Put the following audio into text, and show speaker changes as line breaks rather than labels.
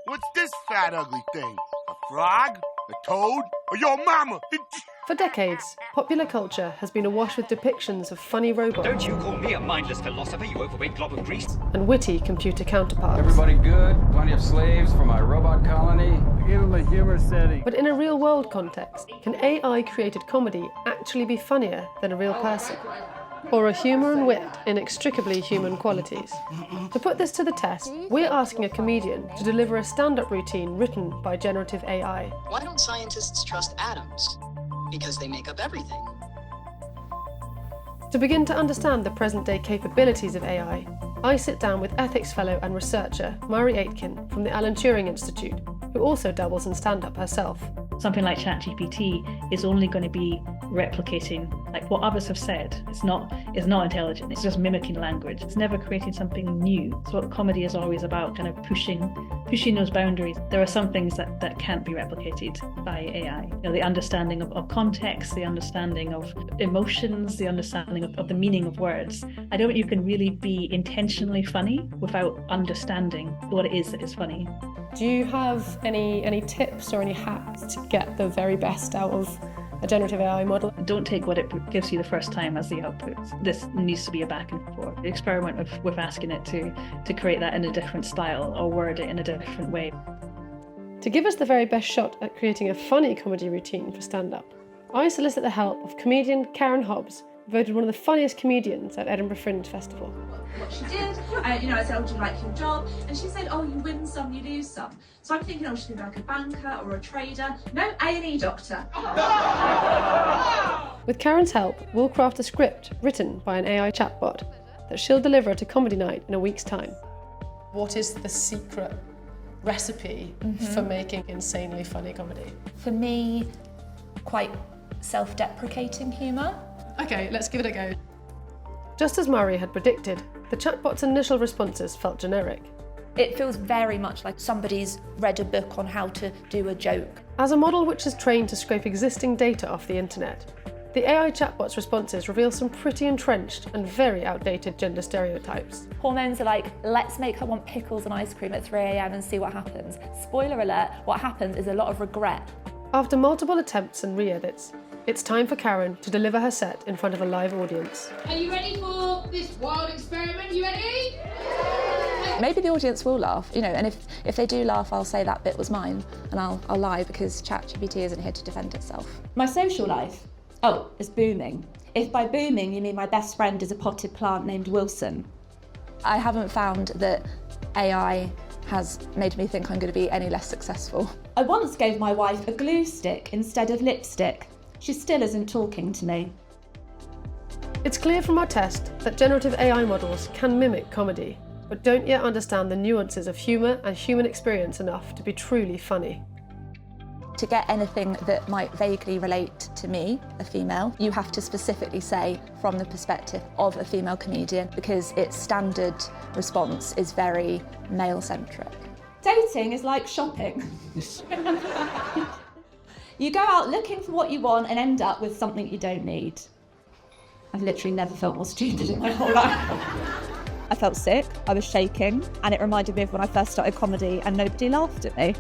What's this fat, ugly thing? A frog? A toad? Or your mama?
For decades, popular culture has been awash with depictions of funny robots.
Don't you call me a mindless philosopher, you overweight glob of grease.
And witty computer counterparts.
Everybody good? Plenty of slaves for my robot colony?
Give them a humour setting.
But in a real-world context, can AI-created comedy actually be funnier than a real person? Or are humour and wit inextricably human qualities? To put this to the test, we're asking a comedian to deliver a stand-up routine written by generative AI.
Why don't scientists trust atoms? Because they make up everything.
To begin to understand the present-day capabilities of AI, I sit down with ethics fellow and researcher Mari Atkin from the Alan Turing Institute, who also dabbles in stand-up herself.
Something like ChatGPT is only going to be replicating like what others have said. It's not intelligent. It's just mimicking language. It's never creating something new. It's what comedy is always about, kind of pushing those boundaries. There are some things that can't be replicated by AI. You know, the understanding of context, the understanding of emotions, the understanding of the meaning of words. I don't think you can really be intentionally funny without understanding what it is that is funny.
Do you have any tips or any hacks to get the very best out of a generative AI model?
Don't take what it gives you the first time as the output. This needs to be a back and forth. Experiment with asking it to create that in a different style or word it in a different way.
To give us the very best shot at creating a funny comedy routine for stand-up, I solicit the help of comedian Karen Hobbs, voted one of the funniest comedians at Edinburgh Fringe Festival.
What she did, I said, would you like your job? And she said, oh, you win some, you lose some. So I'm thinking, she's going to be like a banker or a trader. No, A&E doctor.
With Karen's help, we'll craft a script written by an AI chatbot that she'll deliver to Comedy Night in a week's time. What is the secret recipe for making insanely funny comedy?
For me, quite self-deprecating humour.
Okay, let's give it a go. Just as Mari had predicted, the chatbot's initial responses felt generic.
It feels very much like somebody's read a book on how to do a joke.
As a model which is trained to scrape existing data off the internet, the AI chatbot's responses reveal some pretty entrenched and very outdated gender stereotypes.
Hormones are like, let's make her want pickles and ice cream at 3 a.m. and see what happens. Spoiler alert, what happens is a lot of regret.
After multiple attempts and re-edits, it's time for Karen to deliver her set in front of a live audience.
Are you ready for this wild experiment? You ready?
Maybe the audience will laugh, and if they do laugh, I'll say that bit was mine, and I'll lie because ChatGPT isn't here to defend itself.
My social life, is booming. If by booming you mean my best friend is a potted plant named Wilson.
I haven't found that AI has made me think I'm going to be any less successful.
I once gave my wife a glue stick instead of lipstick. She still isn't talking to me.
It's clear from our test that generative AI models can mimic comedy, but don't yet understand the nuances of humour and human experience enough to be truly funny.
To get anything that might vaguely relate to me, a female, you have to specifically say from the perspective of a female comedian because its standard response is very male-centric.
Dating is like shopping. You go out looking for what you want and end up with something you don't need. I've literally never felt more stupid in my whole life. I felt sick, I was shaking, and it reminded me of when I first started comedy and nobody laughed at me.